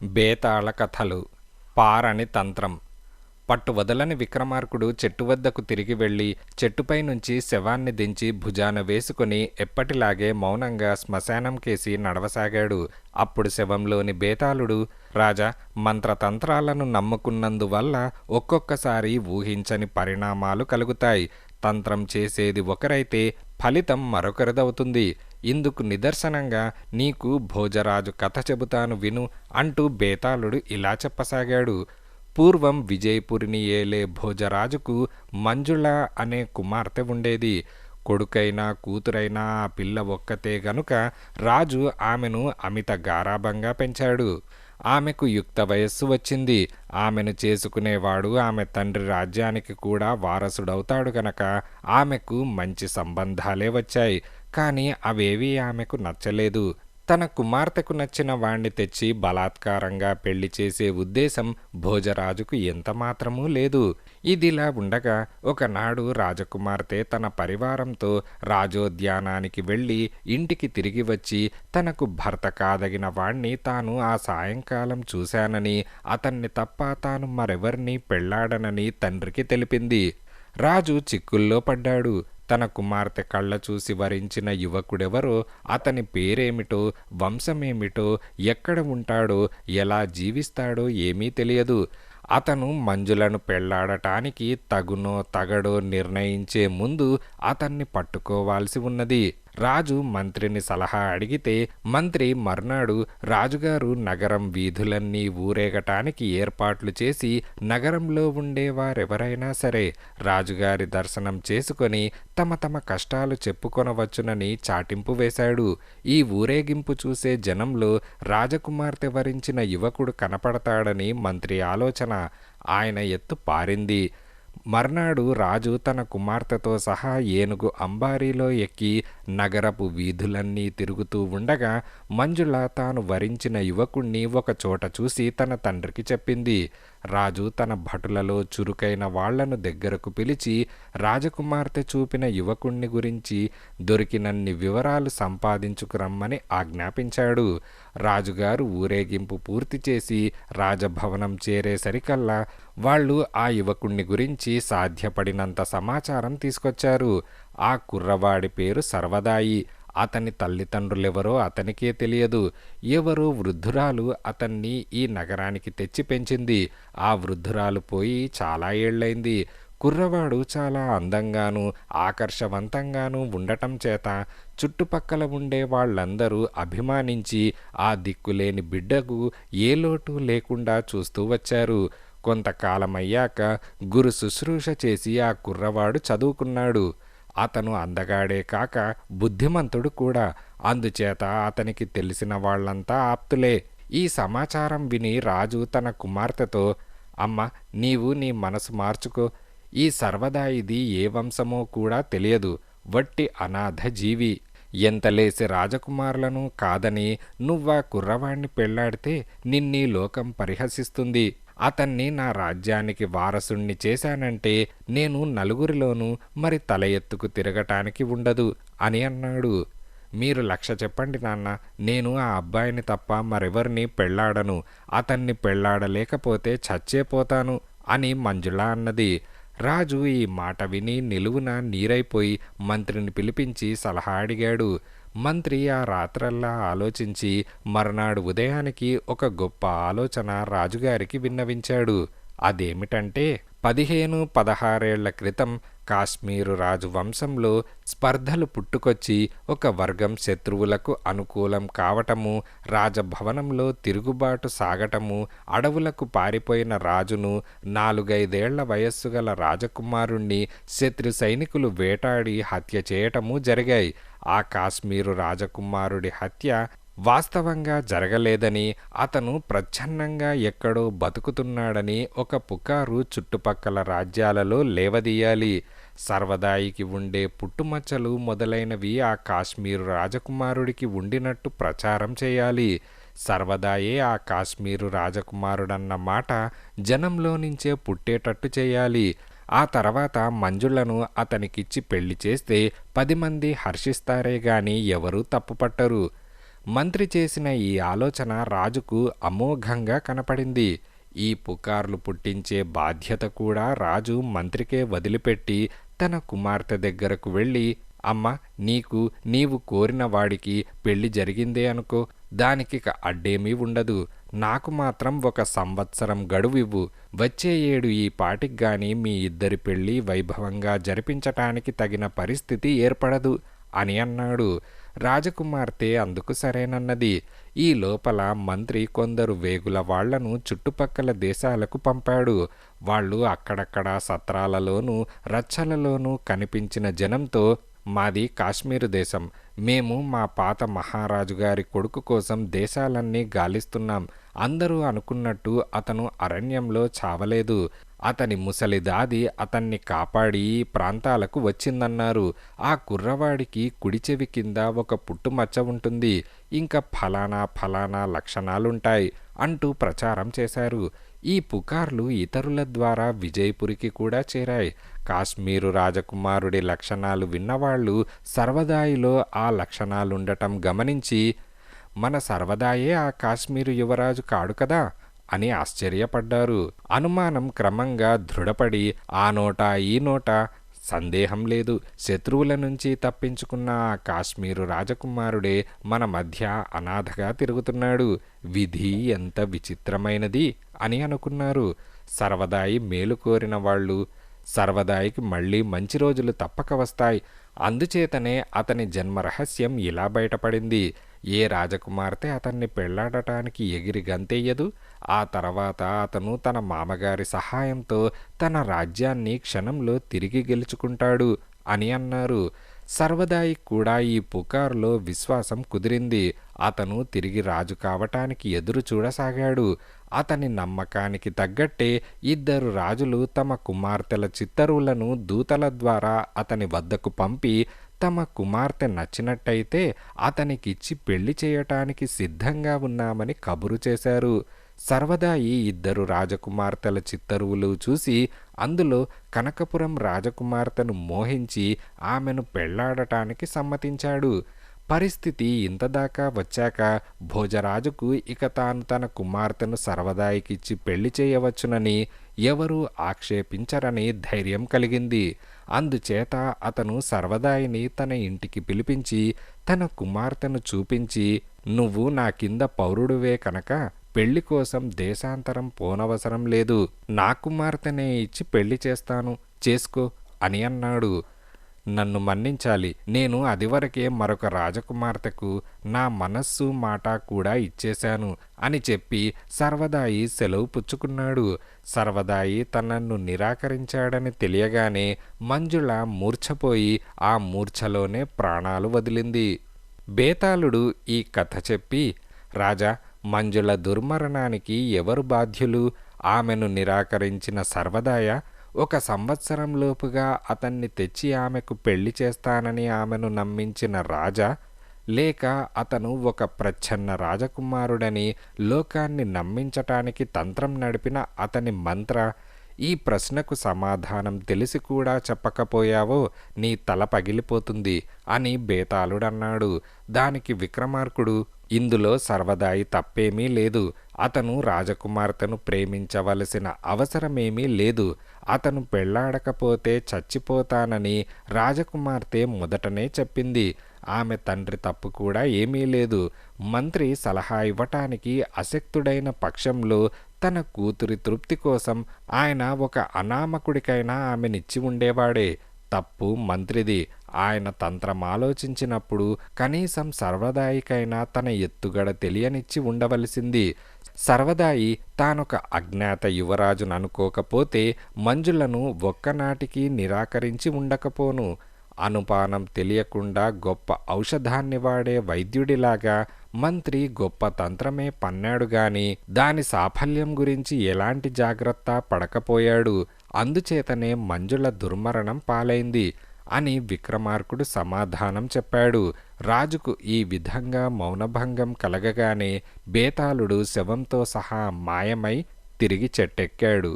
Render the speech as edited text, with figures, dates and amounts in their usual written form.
బేతాళ కథలు. పారని తంత్రం. పట్టువదలని విక్రమార్కుడు చెట్టు వద్దకు తిరిగి వెళ్ళి చెట్టుపై నుంచి శవాన్ని దించి భుజాన వేసుకుని ఎప్పటిలాగే మౌనంగా శ్మశానం కేసి నడవసాగాడు. అప్పుడు శవంలోని బేతాళుడు, రాజా, మంత్రతంత్రాలను నమ్ముకున్నందువల్ల ఒక్కొక్కసారి ఊహించని పరిణామాలు కలుగుతాయి. తంత్రం చేసేది ఒకరైతే ఫలితం మరొకరిదవుతుంది. ఇందుకు నిదర్శనంగా నీకు భోజరాజు కథ చెబుతాను విను అంటూ బేతాళుడు ఇలా చెప్పసాగాడు. పూర్వం విజయపురిని ఏలే భోజరాజుకు మంజుళ అనే కుమార్తె ఉండేది. కొడుకైనా కూతురైనా ఆ పిల్ల ఒక్కతే గనుక రాజు ఆమెను అమిత గారాబంగా పెంచాడు. ఆమెకు యుక్త వయస్సు వచ్చింది. ఆమెను చేసుకునేవాడు ఆమె తండ్రి రాజ్యానికి కూడా వారసుడవుతాడు గనక ఆమెకు మంచి సంబంధాలే వచ్చాయి. కానీ అవేవీ ఆమెకు నచ్చలేదు. తన కుమార్తెకు నచ్చిన వాణ్ణి తెచ్చి బలాత్కారంగా పెళ్లి చేసే ఉద్దేశం భోజరాజుకు ఎంతమాత్రమూ లేదు. ఇదిలా ఉండగా ఒకనాడు రాజకుమార్తె తన పరివారంతో రాజోద్యానానికి వెళ్ళి ఇంటికి తిరిగి వచ్చి తనకు భర్త కాదగిన వాణ్ణి తాను ఆ సాయంకాలం చూశానని, అతన్ని తప్ప తాను మరెవర్నీ పెళ్లాడనని తండ్రికి తెలిపింది. రాజు చిక్కుల్లో పడ్డాడు. తన కుమార్తె కళ్ళ చూసి వరించిన యువకుడెవరో, అతని పేరేమిటో, వంశమేమిటో, ఎక్కడ ఉంటాడో, ఎలా జీవిస్తాడో ఏమీ తెలియదు. అతను మంజులను పెళ్లాడటానికి తగునో తగడో నిర్ణయించే ముందు అతన్ని పట్టుకోవాల్సి ఉన్నది. రాజు మంత్రిని సలహా అడిగితే మంత్రి మర్నాడు రాజుగారు నగరం వీధులన్నీ ఊరేగటానికి ఏర్పాట్లు చేసి నగరంలో ఉండేవారెవరైనా సరే రాజుగారి దర్శనం చేసుకొని తమ తమ కష్టాలు చెప్పుకొనవచ్చునని చాటింపు వేశాడు. ఈ ఊరేగింపు చూసే జనంలో రాజకుమార్తె వరించిన యువకుడు కనపడతాడని మంత్రి ఆలోచన. ఆయన ఎత్తు పారింది. మర్నాడు రాజు తన కుమార్తెతో సహా ఏనుగు అంబారీలో ఎక్కి నగరపు వీధులన్నీ తిరుగుతూ ఉండగా మంజుల తాను వరించిన యువకుణ్ణి ఒక చోట చూసి తన తండ్రికి చెప్పింది. రాజు తన భటులలో చురుకైన వాళ్లను దగ్గరకు పిలిచి రాజకుమార్తె చూపిన యువకుణ్ణి గురించి దొరికినన్ని వివరాలు సంపాదించుకురమ్మని ఆజ్ఞాపించాడు. రాజుగారు ఊరేగింపు పూర్తి చేసి రాజభవనం చేరేసరికల్లా వాళ్ళు ఆ యువకుణ్ణి గురించి సాధ్యపడినంత సమాచారం తీసుకొచ్చారు. ఆ కుర్రవాడి పేరు సర్వదాయి. అతని తల్లిదండ్రులెవరో అతనికే తెలియదు. ఎవరో వృద్ధురాలు అతన్ని ఈ నగరానికి తెచ్చి పెంచింది. ఆ వృద్ధురాలు పోయి చాలా ఏళ్లైంది. కుర్రవాడు చాలా అందంగానూ ఆకర్షవంతంగానూ ఉండటం చేత చుట్టుపక్కల ఉండే వాళ్ళందరూ అభిమానించి ఆ దిక్కులేని బిడ్డకు ఏ లోటు లేకుండా చూస్తూ వచ్చారు. కొంతకాలమయ్యాక గురు శుశ్రూష చేసి ఆ కుర్రవాడు చదువుకున్నాడు. అతను అందగాడే కాక బుద్ధిమంతుడు కూడా. అందుచేత అతనికి తెలిసిన వాళ్లంతా ఆప్తులే. ఈ సమాచారం విని రాజు తన కుమార్తెతో, అమ్మ, నీవు నీ మనసు మార్చుకో. ఈ సర్వదాయిది ఏ వంశమో కూడా తెలియదు. వట్టి అనాథ జీవి. ఎంతలేసి రాజకుమారులను కాదని నువ్వా కుర్రవాణ్ణి పెళ్లాడితే నిన్నీ లోకం పరిహసిస్తుంది. అతన్ని నా రాజ్యానికి వారసుణ్ణి చేశానంటే నేను నలుగురిలోనూ మరి తల ఎత్తుకు తిరగటానికి ఉండదు అని అన్నాడు. మీరు 1,00,000 చెప్పండి నాన్న, నేను ఆ అబ్బాయిని తప్ప మరెవరిని పెళ్లాడను. అతన్ని పెళ్లాడలేకపోతే చచ్చేపోతాను అని మంజుళ అన్నది. రాజు ఈ మాట విని నిలువున నీరైపోయి మంత్రిని పిలిపించి సలహా అడిగాడు. మంత్రి ఆ రాత్రల్లా ఆలోచించి మర్నాడు ఉదయానికి ఒక గొప్ప ఆలోచన రాజుగారికి విన్నవించాడు. అదేమిటంటే 15-16 ఏళ్ల క్రితం కాశ్మీరు రాజు వంశంలో స్పర్ధలు పుట్టుకొచ్చి ఒక వర్గం శత్రువులకు అనుకూలం కావటము, రాజభవనంలో తిరుగుబాటు సాగటము, అడవులకు పారిపోయిన రాజును 4-5 ఏళ్ల వయస్సు గల రాజకుమారుణ్ణి శత్రు సైనికులు వేటాడి హత్య చేయటము జరిగాయి. ఆ కాశ్మీరు రాజకుమారుడి హత్య వాస్తవంగా జరగలేదని, అతను ప్రచ్ఛన్నంగా ఎక్కడో బతుకుతున్నాడని ఒక పుకారు చుట్టుపక్కల రాజ్యాలలో లేవదీయాలి. సర్వదాయికి ఉండే పుట్టుమచ్చలు మొదలైనవి ఆ కాశ్మీరు రాజకుమారుడికి ఉండినట్టు ప్రచారం చేయాలి. సర్వదాయే ఆ కాశ్మీరు రాజకుమారుడన్న మాట జనంలో నుంచే పుట్టేటట్టు చేయాలి. ఆ తర్వాత మంజులను అతనికిచ్చి పెళ్లి చేస్తే 10 మంది హర్షిస్తారే గాని ఎవరూ తప్పుపట్టరు. మంత్రి చేసిన ఈ ఆలోచన రాజుకు అమోఘంగా కనపడింది. ఈ పుకార్లు పుట్టించే బాధ్యత కూడా రాజు మంత్రికే వదిలిపెట్టి తన కుమార్తె దగ్గరకు వెళ్ళి, అమ్మ, నీవు కోరిన వాడికి పెళ్లి జరిగిందే అనుకో, దానికిక అడ్డేమీ ఉండదు. నాకు మాత్రం 1 సంవత్సరం గడువివ్వు. వచ్చే ఏడు ఈ పాటికిగాని మీ ఇద్దరి పెళ్లి వైభవంగా జరిపించటానికి తగిన పరిస్థితి ఏర్పడదు అని అన్నాడు. రాజకుమార్తె అందుకు సరేనన్నది. ఈ లోపల మంత్రి కొందరు వేగుల వాళ్లను చుట్టుపక్కల దేశాలకు పంపాడు. వాళ్ళు అక్కడక్కడ సత్రాలలోనూ రచ్చలలోనూ కనిపించిన జనంతో, మాది కాశ్మీరు దేశం. మేము మా పాత మహారాజు గారి కొడుకు కోసం దేశాలన్నీ గాలిస్తున్నాం. అందరూ అనుకున్నట్టు అతను అరణ్యంలో చావలేదు. అతని ముసలిదాది అతన్ని కాపాడి ఈ ప్రాంతాలకు వచ్చిందన్నారు. ఆ కుర్రవాడికి కుడి చెవి కింద ఒక పుట్టుమచ్చ ఉంటుంది. ఇంకా ఫలానా లక్షణాలుంటాయి అంటూ ప్రచారం చేశారు. ఈ పుకార్లు ఇతరుల ద్వారా విజయపురికి కూడా చేరాయి. కాశ్మీరు రాజకుమారుడి లక్షణాలు విన్నవాళ్లు సర్వదాయిలో ఆ లక్షణాలుండటం గమనించి, మన సర్వదాయే ఆ కాశ్మీరు యువరాజు కాడు కదా అని ఆశ్చర్యపడ్డారు. అనుమానం క్రమంగా దృఢపడి ఆ నోట ఈ నోట, సందేహం లేదు, శత్రువుల నుంచి తప్పించుకున్న ఆ కాశ్మీరు రాజకుమారుడే మన మధ్య అనాథగా తిరుగుతున్నాడు. విధి ఎంత విచిత్రమైనది అని అనుకున్నారు. సర్వదాయి మేలు కోరిన వాళ్ళు సర్వదాయికి మళ్ళీ మంచి రోజులు తప్పక వస్తాయి. అందుచేతనే అతని జన్మరహస్యం ఇలా బయటపడింది. ఏ రాజకుమార్తె అతన్ని పెళ్లాడటానికి ఎగిరి గంతెయ్యదు, ఆ తర్వాత అతను తన మామగారి సహాయంతో తన రాజ్యాన్ని క్షణంలో తిరిగి గెలుచుకుంటాడు అని అన్నారు. సర్వదాయి కూడా ఈ పుకారులో విశ్వాసం కుదిరింది. అతను తిరిగి రాజు కావటానికి ఎదురు చూడసాగాడు. అతని నమ్మకానికి తగ్గట్టే 2 రాజులు తమ కుమార్తెల చిత్తరువులను దూతల ద్వారా అతని వద్దకు పంపి, తమ కుమార్తె నచ్చినట్టయితే అతనికిచ్చి పెళ్లి చేయటానికి సిద్ధంగా ఉన్నామని కబురు చేశారు. సర్వదాయి 2 రాజకుమార్తెల చిత్తరువులు చూసి అందులో కనకపురం రాజకుమార్తెను మోహించి ఆమెను పెళ్లాడటానికి సమ్మతించాడు. పరిస్థితి ఇంతదాకా వచ్చాక భోజరాజుకు ఇక తాను తన కుమార్తెను సర్వదాయికిచ్చి పెళ్లి చేయవచ్చునని ఎవరూ ఆక్షేపించరని ధైర్యం కలిగింది. అందుచేత అతను సర్వదాయిని తన ఇంటికి పిలిపించి తన కుమార్తెను చూపించి, నువ్వు నా కింద పౌరుడివే కనుక పెళ్లి కోసం దేశాంతరం పోనవసరం లేదు. నా కుమార్తెనే ఇచ్చి పెళ్లి చేస్తాను, చేసుకో అని అన్నాడు. నన్ను మన్నించాలి, నేను అదివరకే మరొక రాజకుమార్తెకు నా మనస్సు మాట కూడా ఇచ్చేశాను అని చెప్పి సర్వదాయి సెలవు పుచ్చుకున్నాడు. సర్వదాయి తనను నిరాకరించాడని తెలియగానే మంజుళ మూర్ఛపోయి ఆ మూర్ఛలోనే ప్రాణాలు వదిలింది. బేతాళుడు ఈ కథ చెప్పి, రాజా, మంజుళ దుర్మరణానికి ఎవరు బాధ్యులు? ఆమెను నిరాకరించిన సర్వదాయ, 1 సంవత్సరంలోపుగా అతన్ని తెచ్చి ఆమెకు పెళ్లి చేస్తానని ఆమెను నమ్మించిన రాజా, లేక అతను ఒక ప్రచ్ఛన్న రాజకుమారుడని లోకాన్ని నమ్మించటానికి తంత్రం నడిపిన అతని మంత్ర? ఈ ప్రశ్నకు సమాధానం తెలిసి కూడా చెప్పకపోయావో నీ తల పగిలిపోతుంది అని బేతాళుడన్నాడు. దానికి విక్రమార్కుడు, ఇందులో సర్వదాయి తప్పేమీ లేదు. అతను రాజకుమార్తెను ప్రేమించవలసిన అవసరమేమీ లేదు. అతను పెళ్లాడకపోతే చచ్చిపోతానని రాజకుమార్తె మొదటనే చెప్పింది. ఆమె తండ్రి తప్పు కూడా ఏమీ లేదు. మంత్రి సలహా ఇవ్వటానికి అశక్తుడైన పక్షంలో తన కూతురి తృప్తి కోసం ఆయన ఒక అనామకుడికైనా ఆమెనిచ్చి ఉండేవాడే. తప్పు మంత్రిది. ఆయన తంత్రం ఆలోచించినప్పుడు కనీసం సర్వదాయికైనా తన ఎత్తుగడ తెలియనిచ్చి ఉండవలసింది. సర్వదాయి తానొక అజ్ఞాత యువరాజుననుకోకపోతే మంజులను ఒక్కనాటికి నిరాకరించి ఉండకపోను. అనుపానం తెలియకుండా గొప్ప ఔషధాన్ని వాడే వైద్యుడిలాగా మంత్రి గొప్ప తంత్రమే పన్నాడుగాని దాని సాఫల్యం గురించి ఎలాంటి జాగ్రత్త పడకపోయాడు. అందుచేతనే మంజుల దుర్మరణం పాలైంది అని విక్రమార్కుడు సమాధానం చెప్పాడు. రాజుకు ఈ విధంగా మౌనభంగం కలగగానే బేతాళుడు శవంతో సహా మాయమై తిరిగి చెట్టెక్కాడు.